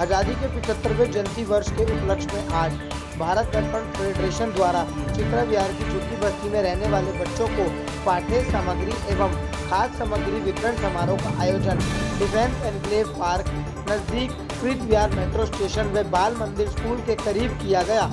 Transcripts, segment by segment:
आज़ादी के 75वें जयंती वर्ष के उपलक्ष्य में आज भारत दर्पण फेडरेशन द्वारा चित्रा विहार की झुग्गी बस्ती में रहने वाले बच्चों को पाठ्य सामग्री एवं खाद्य सामग्री वितरण समारोह का आयोजन डिफेंस एनक्लेव पार्क नजदीक कृत विहार मेट्रो स्टेशन व बाल मंदिर स्कूल के करीब किया गया।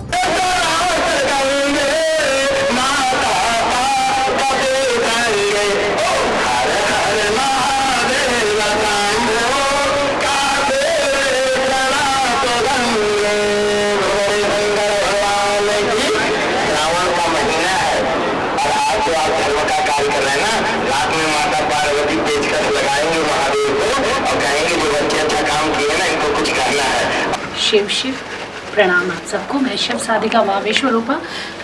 कार्य कर रहे हैं ना, रात में माता पार्वती पेचकस लगाएंगे महादेव को और कहेंगे जो बच्चे अच्छा काम किए ना इनको कुछ करना है। शिव शिव प्रणाम आप सबको। मैं शिव साधिका माँ विश्वरूपा,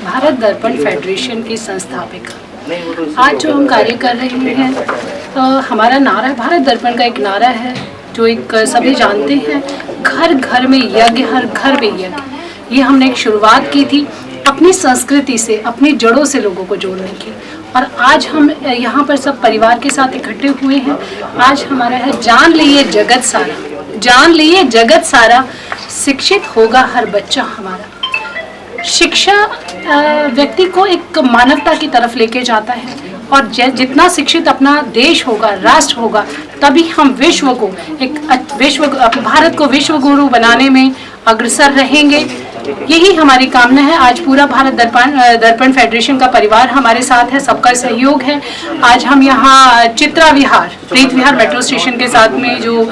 भारत दर्पण फेडरेशन की संस्थापिका। आज जो हम कार्य कर रहे हैं हमारा नारा भारत दर्पण का एक नारा है जो एक सभी जानते हैं, घर घर में यज्ञ, हर घर में यज्ञ। ये हमने एक शुरुआत की थी अपनी संस्कृति से, अपनी जड़ों से लोगों को जोड़ने की, और आज हम यहाँ पर सब परिवार के साथ इकट्ठे हुए हैं। आज हमारा है जान लिए जगत सारा, जान लिए जगत सारा, शिक्षित होगा हर बच्चा हमारा। शिक्षा व्यक्ति को एक मानवता की तरफ लेके जाता है, और जितना शिक्षित अपना देश होगा, राष्ट्र होगा, तभी हम विश्व को भारत को विश्व गुरु बनाने में अग्रसर रहेंगे। यही हमारी कामना है। आज पूरा भारत दर्पण फेडरेशन का परिवार हमारे साथ है, सबका सहयोग है। आज हम यहाँ चित्रा विहार, प्रीत विहार मेट्रो स्टेशन के साथ में जो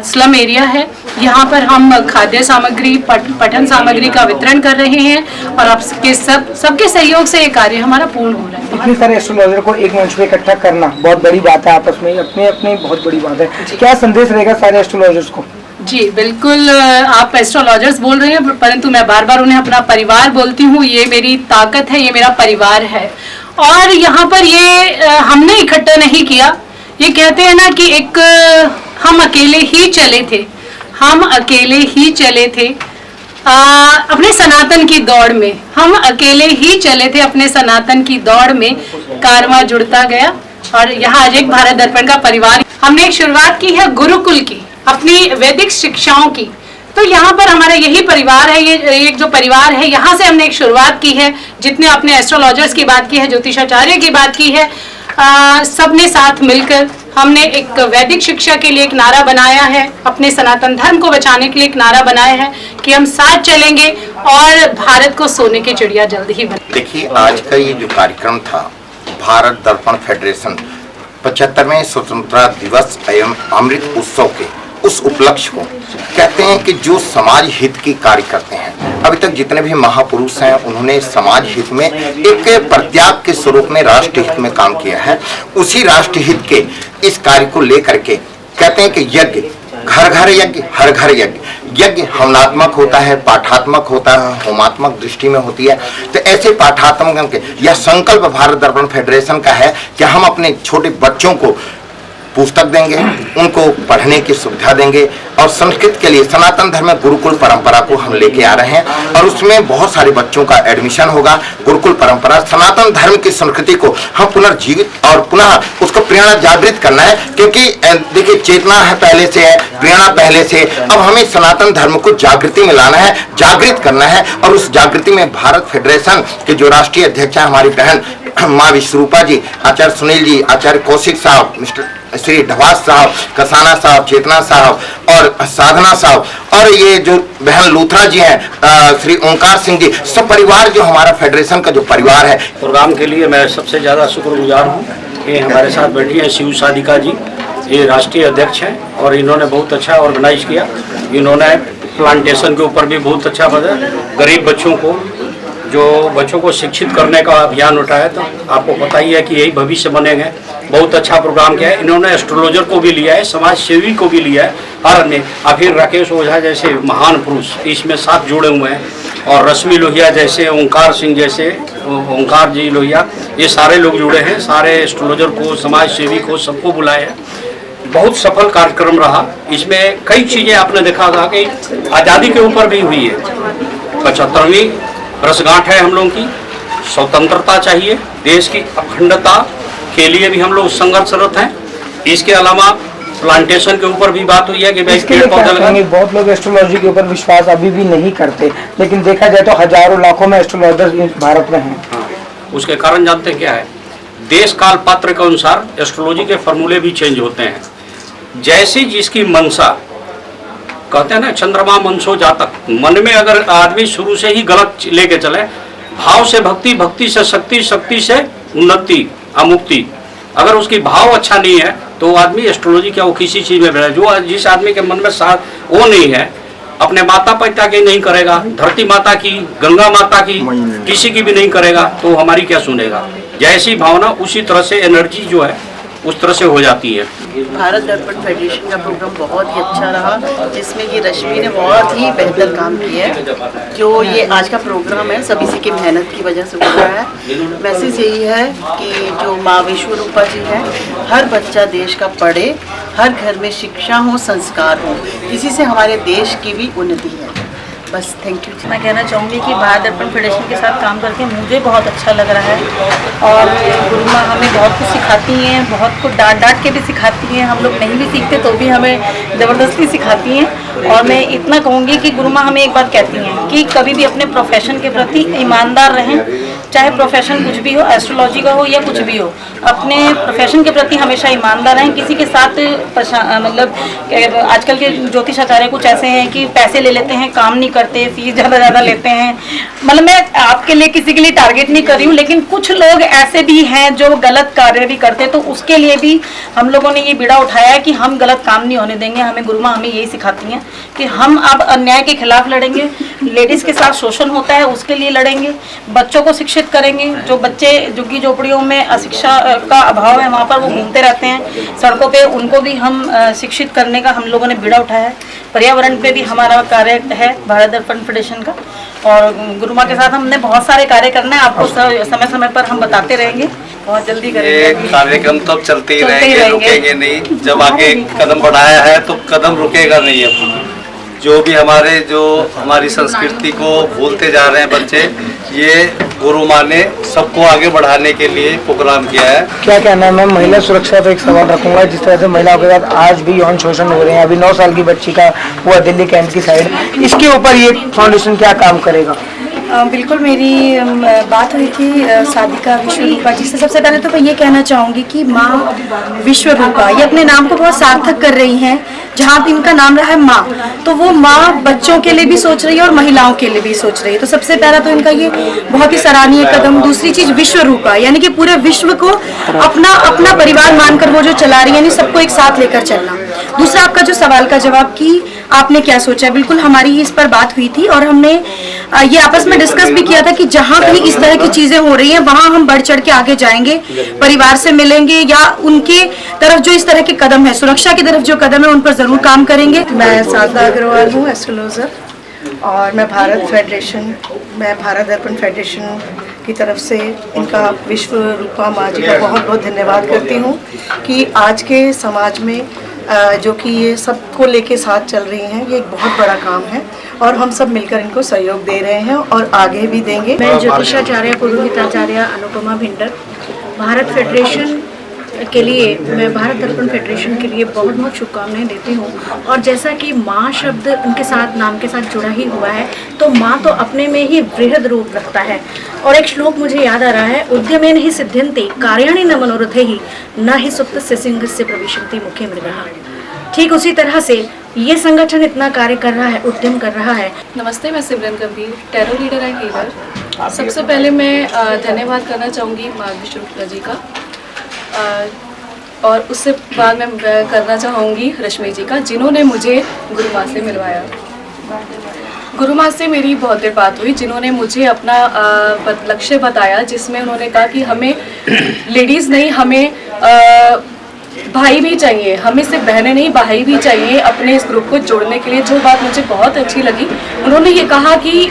स्लम एरिया है, यहाँ पर हम खाद्य सामग्री, पठन सामग्री का वितरण कर रहे हैं, और आपके सबके सहयोग से ये कार्य हमारा पूर्ण हो रहा है। इतने सारे एस्ट्रोलॉजर को एक मंच पे इकट्ठा करना बहुत बड़ी बात है, आपस में अपने बहुत बड़ी बात है। क्या संदेश रहेगा सारे एस्ट्रोलॉजर्स को? जी बिल्कुल, आप एस्ट्रोलॉजर्स बोल रहे हैं, परंतु मैं बार बार उन्हें अपना परिवार बोलती हूँ। ये मेरी ताकत है, ये मेरा परिवार है, और यहाँ पर ये हमने इकट्ठा नहीं किया। ये कहते हैं ना कि एक हम अकेले ही चले थे, हम अकेले ही चले थे अपने सनातन की दौड़ में, हम अकेले ही चले थे अपने सनातन की दौड़ में, कारवां जुड़ता गया। और यहाँ आज एक भारत दर्पण का परिवार, हमने एक शुरुआत की है गुरुकुल की, अपनी वैदिक शिक्षाओं की। तो यहाँ पर हमारा यही परिवार है, ये एक जो परिवार है, यहाँ से हमने एक शुरुआत की है। जितने अपने एस्ट्रोलॉजर्स की बात की है, ज्योतिषाचार्य की बात की है, सबने साथ मिलकर हमने एक वैदिक शिक्षा के लिए एक नारा बनाया है, अपने सनातन धर्म को बचाने के लिए एक नारा बनाया है कि हम साथ चलेंगे और भारत को सोने की चिड़िया जल्द ही बने। देखिए, आज का ये जो कार्यक्रम था भारत दर्पण फेडरेशन 75वें स्वतंत्रता दिवस एवं अमृत उत्सव के उस उपलक्ष्य को कहते हैं कि जो समाज हित की कार्य करते हैं। अभी तक जितने भी महापुरुष हैं उन्होंने समाज हित में एक प्रत्याग के स्वरूप में राष्ट्र हित में काम किया है। उसी राष्ट्र हित के इस कार्य को लेकर के कहते हैं कि यज्ञ, घर घर यज्ञ, हर घर यज्ञ। यज्ञ हवनात्मक होता है, पाठात्मक होता है, होमात्मक दृष्टि में होती है। तो ऐसे पाठात्मक के यह संकल्प भारत दर्पण फेडरेशन का है कि हम अपने छोटे बच्चों को पुस्तक देंगे, उनको पढ़ने की सुविधा देंगे, और संस्कृत के लिए सनातन धर्म में गुरुकुल परंपरा को हम लेके आ रहे हैं, और उसमें बहुत सारे बच्चों का एडमिशन होगा। गुरुकुल परंपरा, सनातन धर्म की संस्कृति को हम पुनर्जीवित और पुनः उसको प्रेरणा जागृत करना है, क्योंकि देखिए चेतना है पहले से है, प्रेरणा पहले से। अब हमें सनातन धर्म को जागृति में लाना है, जागृत करना है, और उस जागृति में भारत फेडरेशन के जो राष्ट्रीय अध्यक्ष हैं हमारी बहन माँ विश्वरूपा जी, आचार्य सुनील जी, आचार्य कौशिक साहब, मिस्टर श्री ढवास साहब, कसाना साहब, चेतना साहब और साधना साहब, और ये जो बहन लूथरा जी हैं, श्री ओंकार सिंह जी, सब परिवार जो हमारा फेडरेशन का जो परिवार है। प्रोग्राम के लिए मैं सबसे ज़्यादा शुक्रगुजार हूँ। ये हमारे साथ बैठी हैं शिव साधिका जी, ये राष्ट्रीय अध्यक्ष हैं, और इन्होंने बहुत अच्छा ऑर्गेनाइज किया। इन्होंने प्लांटेशन के ऊपर भी बहुत अच्छा बताया, गरीब बच्चों को शिक्षित करने का अभियान उठाया। तो आपको पता ही है कि यही भविष्य बनेंगे। बहुत अच्छा प्रोग्राम किया है इन्होंने। एस्ट्रोलॉजर को भी लिया है, समाज सेवी को भी लिया है, और अन्य फिर राकेश ओझा जैसे महान पुरुष इसमें साथ जुड़े हुए हैं, और रश्मि लोहिया जैसे, ओंकार सिंह जैसे, ओंकार जी लोहिया, ये सारे लोग जुड़े हैं। सारे एस्ट्रोलॉजर को, समाज सेवी को, सबको बुलाए हैं। बहुत सफल कार्यक्रम रहा। इसमें कई चीज़ें आपने देखा था कि आज़ादी के ऊपर भी हुई है। 75वीं वर्षगांठ है हम लोगों की, स्वतंत्रता चाहिए, देश की अखंडता के लिए भी हम लोग संघर्षरत हैं। इसके अलावा प्लांटेशन के ऊपर भी बात हुई है कि भाई इसके पेड़ लिए क्या पौधे कहेंगे? लगाएं। बहुत लोग एस्ट्रोलॉजी के ऊपर विश्वास अभी भी नहीं करते, लेकिन देखा जाए तो हजारों लाखों में एस्ट्रोलॉजर भारत में हैं। हाँ, उसके कारण जानते हैं क्या है? देश काल पात्र के अनुसार एस्ट्रोलॉजी के फॉर्मूले भी चेंज होते हैं। जैसी जिसकी मनसा, कहते हैं ना चंद्रमा मनसो जातक, मन में अगर आदमी शुरू से ही गलत लेके चले, भाव से भक्ति, भक्ति से शक्ति, शक्ति से उन्नति अमुक्ति, अगर उसकी भाव अच्छा नहीं है तो वो आदमी एस्ट्रोलॉजी क्या वो किसी चीज में बैठे। जो जिस आदमी के मन में वो नहीं है, अपने माता पिता की नहीं करेगा, धरती माता की, गंगा माता की, किसी की भी नहीं करेगा, तो हमारी क्या सुनेगा? जैसी भावना उसी तरह से एनर्जी जो है उस तरह से हो जाती है। भारत दर्पण फेडरेशन का प्रोग्राम बहुत ही अच्छा रहा, जिसमें ये रश्मि ने बहुत ही बेहतर काम किया है। जो ये आज का प्रोग्राम है सब इसी की मेहनत की वजह से हो रहा है। मैसेज यही है कि जो माँ विश्वरूपा जी है, हर बच्चा देश का पढ़े, हर घर में शिक्षा हो, संस्कार हो, इसी से हमारे देश की भी उन्नति है। बस थैंक यू। मैं कहना चाहूँगी कि भारत दर्पण फेडरेशन के साथ काम करके मुझे बहुत अच्छा लग रहा है, और गुरु माँ हमें बहुत कुछ सिखाती हैं, बहुत कुछ डांट के भी सिखाती हैं। हम लोग नहीं भी सीखते तो भी हमें ज़बरदस्ती सिखाती हैं। और मैं इतना कहूँगी कि गुरु माँ हमें एक बात कहती हैं कि कभी भी अपने प्रोफेशन के प्रति ईमानदार रहें, चाहे प्रोफेशन कुछ भी हो, एस्ट्रोलॉजी का हो या कुछ भी हो, अपने प्रोफेशन के प्रति हमेशा ईमानदार रहें। किसी के साथ मतलब आजकल के ज्योतिषाचार्य कुछ ऐसे हैं कि पैसे ले लेते हैं, काम नहीं करते, फीस ज़्यादा लेते हैं। मतलब मैं आपके लिए किसी के लिए टारगेट नहीं कर रही हूँ, लेकिन कुछ लोग ऐसे भी हैं जो गलत कार्य भी करते हैं। तो उसके लिए भी हम लोगों ने ये बीड़ा उठाया है कि हम गलत काम नहीं होने देंगे। हमें गुरु माँ हमें यही सिखाती हैं कि हम अब अन्याय के खिलाफ लड़ेंगे, लेडीज़ के साथ शोषण होता है उसके लिए लड़ेंगे, बच्चों को शिक्षित करेंगे। जो बच्चे झुग्गी झोपड़ियों में अशिक्षा का अभाव है, वहाँ पर वो घूमते रहते हैं सड़कों पे, उनको भी हम शिक्षित करने का हम लोगों ने बीड़ा उठाया है। पर्यावरण पे भी हमारा कार्य है भारत दर्पण फेडरेशन का, और गुरु माँ के साथ हमने बहुत सारे कार्य करना है। आपको समय समय पर हम बताते रहेंगे, बहुत जल्दी करेंगे। ये कार्यक्रम तो चलते ही रहेंगे, रुकेंगे नहीं। जब आगे कदम बढ़ाया है तो कदम रुकेगा नहीं। अब जो भी हमारी संस्कृति को भूलते जा रहे हैं बच्चे, ये गुरु माँ ने सबको आगे बढ़ाने के लिए प्रोग्राम किया है। क्या कहना है मैम? महिला सुरक्षा पे एक सवाल रखूंगा। जिस तरह से महिलाओं के साथ आज भी यौन शोषण हो रहे हैं, अभी 9 साल की बच्ची का हुआ दिल्ली कैंट की साइड, इसके ऊपर ये फाउंडेशन क्या काम करेगा? बिल्कुल, मेरी बात हुई थी साधिका विश्वरूपा जी से। सबसे पहले तो मैं ये कहना चाहूँगी कि माँ विश्वरूपा ये अपने नाम को बहुत सार्थक कर रही हैं। जहाँ भी इनका नाम रहा है माँ, तो वो माँ बच्चों के लिए भी सोच रही है और महिलाओं के लिए भी सोच रही है। तो सबसे पहला तो इनका ये बहुत ही सराहनीय कदम। दूसरी चीज़ विश्वरूपा, यानी कि पूरे विश्व को अपना परिवार मानकर वो जो चला रही है, यानी सबको एक साथ लेकर चलना। दूसरा, आपका जो सवाल का जवाब कि आपने क्या सोचा, बिल्कुल हमारी इस पर बात हुई थी और हमने ये आपस में डिस्कस भी किया था कि जहाँ कहीं इस तरह की चीजें हो रही हैं वहाँ हम बढ़ चढ़ के आगे जाएंगे, परिवार से मिलेंगे या उनके तरफ जो इस तरह के कदम है, सुरक्षा की तरफ जो कदम है, उन पर जरूर काम करेंगे। मैं साधना अग्रवाल हूँ, एस्ट्रोलॉजर, और मैं भारत दर्पण फेडरेशन की तरफ से इनका विश्वरूपा माँ जी का बहुत बहुत धन्यवाद करती हूँ कि आज के समाज में जो कि ये सबको लेके साथ चल रही हैं, ये एक बहुत बड़ा काम है और हम सब मिलकर इनको सहयोग दे रहे हैं और आगे भी देंगे। मैं ज्योतिषाचार्य पुरोहिताचार्य अनुपमा भिंडर, भारत फेडरेशन के लिए, मैं भारत दर्पण फेडरेशन के लिए बहुत बहुत शुभकामनाएं देती हूँ। और जैसा कि माँ शब्द उनके साथ नाम के साथ जुड़ा ही हुआ है, तो माँ तो अपने में ही वृहद रूप रखता है। और एक श्लोक मुझे याद आ रहा है, उद्यमेन ही सिद्ध्यन्ते कार्याणि न मनोरथे ही न ही सुप्त सिंहस्य प्रविशन्ति मुखे मृगः। ठीक उसी तरह से ये संगठन इतना कार्य कर रहा है, उद्यम कर रहा है। नमस्ते, मैं सिमरन गंभीर, टैरो रीडर एंड हीलर। सबसे पहले मैं धन्यवाद करना चाहूँगी माँ विश्वरूपा जी का, और उससे बाद मैं करना चाहूँगी रश्मि जी का, जिन्होंने मुझे गुरु माँ से मिलवाया। गुरु माँ से मेरी बहुत देर बात हुई, जिन्होंने मुझे अपना लक्ष्य बताया, जिसमें उन्होंने कहा कि हमें लेडीज़ नहीं, हमें भाई भी चाहिए, हमें सिर्फ बहनें नहीं भाई भी चाहिए अपने इस ग्रुप को जोड़ने के लिए। जो बात मुझे बहुत अच्छी लगी, उन्होंने ये कहा कि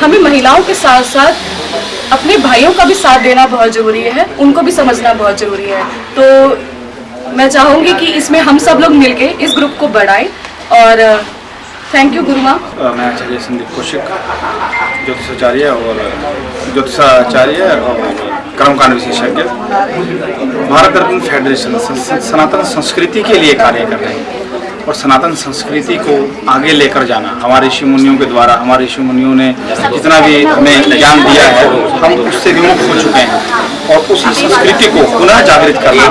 हमें महिलाओं के साथ साथ अपने भाइयों का भी साथ देना बहुत ज़रूरी है, उनको भी समझना बहुत ज़रूरी है। तो मैं चाहूँगी कि इसमें हम सब लोग मिलके इस ग्रुप को बढ़ाएं। और थैंक यू गुरु माँ। मैं आचार्य संदीप कौशिक, ज्योतिषाचार्य और कर्मकांड विशेषज्ञ भारत दर्पण फेडरेशन सनातन संस्कृति के लिए कार्य कर रहे हैं और सनातन संस्कृति को आगे लेकर जाना हमारे ऋषि मुनियों के द्वारा, हमारे ऋषि मुनियों ने जितना भी हमें ज्ञान दिया है हम उससे विमुख हो चुके हैं और उसी संस्कृति को पुनः जागृत करना,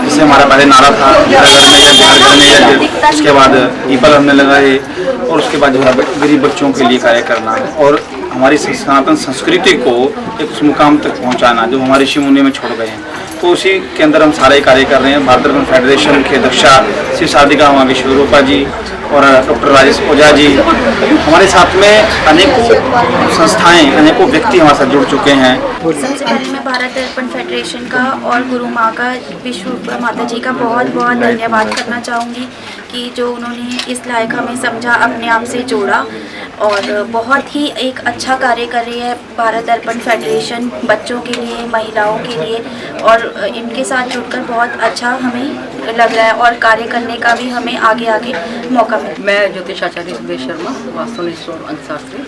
जैसे हमारा पहले नारा था घर में यज्ञ, उसके बाद पीपल हमने लगाए और उसके बाद जो है गरीब बच्चों के लिए कार्य करना और हमारी सनातन संस्कृति को एक उस मुकाम तक पहुंचाना जो हमारे ऋषि मुनि में छोड़ गए हैं। तो उसी के अंदर हम सारे कार्य कर रहे हैं। भारत दर्पण फेडरेशन के अध्यक्षा श्री साधिका माँ विश्वरूपा जी और डॉक्टर राजेश ओझा जी, हमारे साथ में अनेकों संस्थाएं, अनेकों व्यक्ति हमारे साथ जुड़ चुके हैं। सबसे पहले मैं भारत दर्पण फेडरेशन का और गुरु माँ का, विश्वरूपा माता जी का बहुत बहुत धन्यवाद करना चाहूँगी कि जो उन्होंने इस लायक हमें समझा, अपने आप से जोड़ा और बहुत ही एक अच्छा कार्य कर रही है भारत दर्पण फेडरेशन बच्चों के लिए, महिलाओं के लिए और इनके साथ जुड़कर बहुत अच्छा हमें लग रहा है और कार्य करने का भी हमें आगे आगे मौका मिला। मैं ज्योतिषाचार्य सुदेश शर्मा, वास्तुनिष्ठ अंशास्त्री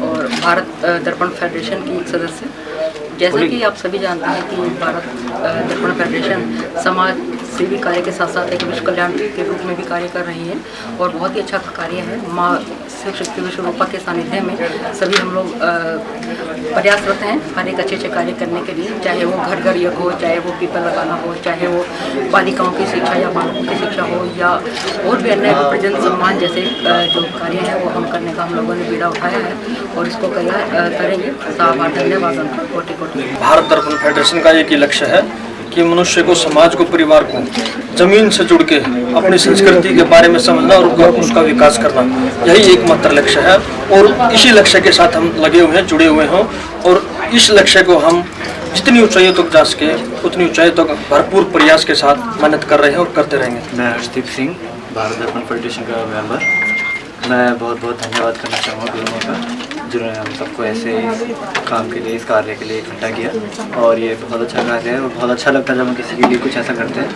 और भारत दर्पण फेडरेशन की एक सदस्य। जैसा कि आप सभी जानते हैं कि भारत दर्पण फेडरेशन समाज सेवी कार्य के साथ साथ एक विश्व कल्याण के रूप में भी कार्य कर रही है और बहुत ही अच्छा कार्य है। माँ शिव शक्ति विश्वरूपा के सानिध्य में सभी हम लोग प्रयासरत हैं हर एक अच्छे कार्य करने के लिए, चाहे वो घर घर यज्ञ हो, चाहे वो पीपल लगाना हो, चाहे वो बालिकाओं की शिक्षा या बालकों की शिक्षा हो या और भी अन्य प्रजन सम्मान जैसे जो कार्य है वो हम करने का हम लोगों ने बीड़ा उठाया है और इसको करेंगे। साहब धन्यवाद उनका कोटि कोटि। भारत दर्पण फेडरेशन का एक ही लक्ष्य है कि मनुष्य को, समाज को, परिवार को जमीन से जुड़ के अपनी संस्कृति के बारे में समझना और उसका विकास करना, यही एकमात्र लक्ष्य है और इसी लक्ष्य के साथ हम लगे हुए हैं, जुड़े हुए हैं और इस लक्ष्य को हम जितनी ऊंचाइयों तक जा सके उतनी ऊंचाइयों तक भरपूर प्रयास के साथ मेहनत कर रहे हैं और करते रहेंगे। मैं हर्षदीप सिंह, भारत दर्पण फेडरेशन का मेंबर। मैं बहुत बहुत धन्यवाद करना चाहूँगा गुरुओं का जिन्होंने हम सबको ऐसे काम के लिए, इस कार्य के लिए इकट्ठा किया और ये बहुत अच्छा कार्य है और बहुत अच्छा लगता है जब हम किसी के लिए कुछ ऐसा करते हैं।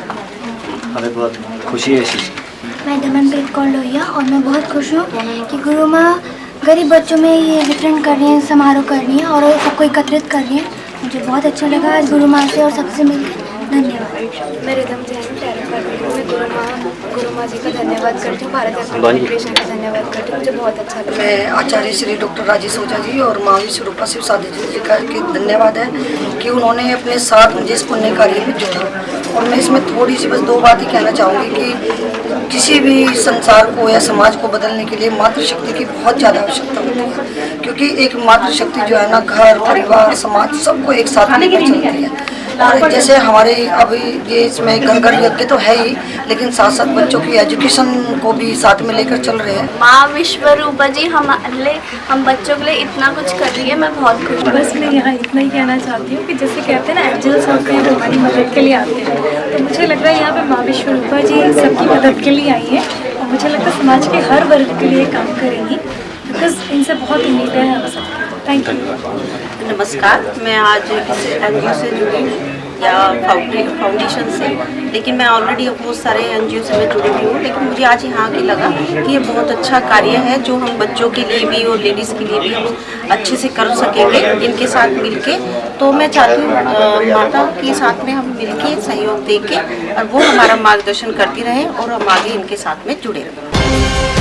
हमें बहुत खुशी है इस चीज़ की। मैं दमनप्रीत कौर लोहिया और मैं बहुत खुश हूँ कि गुरु माँ गरीब बच्चों में ये वितरण कर रही हैं, समारोह कर रही हैं और सबको एकत्रित कर रही हैं। मुझे बहुत अच्छा लगा आज गुरु माँ से और सबसे मिलकर। धन्यवाद। मैं रिदम जैन टैलेंट कर रही हूँ। मैं गुरु माँ जी का धन्यवाद करती हूँ, भारत दर्पण फेडरेशन का धन्यवाद करती हूँ। मुझे बहुत अच्छा लगा। मैं आचार्य श्री डॉक्टर राजेश ओझा जी और माँ विश्वरूपा शिव साधिका जी का धन्यवाद है कि उन्होंने अपने साथ मुझे इस पुण्य कार्य में जोड़ा। और मैं इसमें थोड़ी सी बस दो बात ही कहना चाहूँगी कि किसी भी संसार को या समाज को बदलने के लिए मातृशक्ति की बहुत ज़्यादा आवश्यकता होती है, क्योंकि एक मातृशक्ति जो है ना घर परिवार समाज सबको एक साथ लेकर चलती है। और जैसे हमारे अभी ये इसमें घर घर यज्ञ तो है ही, लेकिन साथ साथ बच्चों की एजुकेशन को भी साथ में लेकर चल रहे हैं। माँ विश्वरूपा जी हम बच्चों के लिए इतना कुछ कर रही है, मैं बहुत खुश हूँ। बस मैं यहाँ इतना ही कहना चाहती हूँ कि जैसे कहते हैं ना एंजल्स होते हैं वो हमारी मदद के लिए आते हैं, तो मुझे लग रहा है यहाँ पे माँ विश्वरूपा जी सबकी मदद के लिए आई है और मुझे लगता है समाज के हर वर्ग के लिए काम करेंगी, बिकॉज इनसे बहुत उम्मीदें हैं हम सबको। Thank you. नमस्कार, मैं आज इस एनजीओ से जुड़ी या फाउंडेशन से, लेकिन मैं ऑलरेडी बहुत सारे एनजीओ से मैं जुड़ी हुई हूँ, लेकिन मुझे आज यहाँ के लगा कि ये बहुत अच्छा कार्य है जो हम बच्चों के लिए भी और लेडीज़ के लिए भी हम अच्छे से कर सकेंगे इनके साथ मिलके। तो मैं चाहती हूँ माता के साथ में हम मिलके सहयोग देके और वो हमारा मार्गदर्शन करती रहें और हम आगे इनके साथ में जुड़े रहें।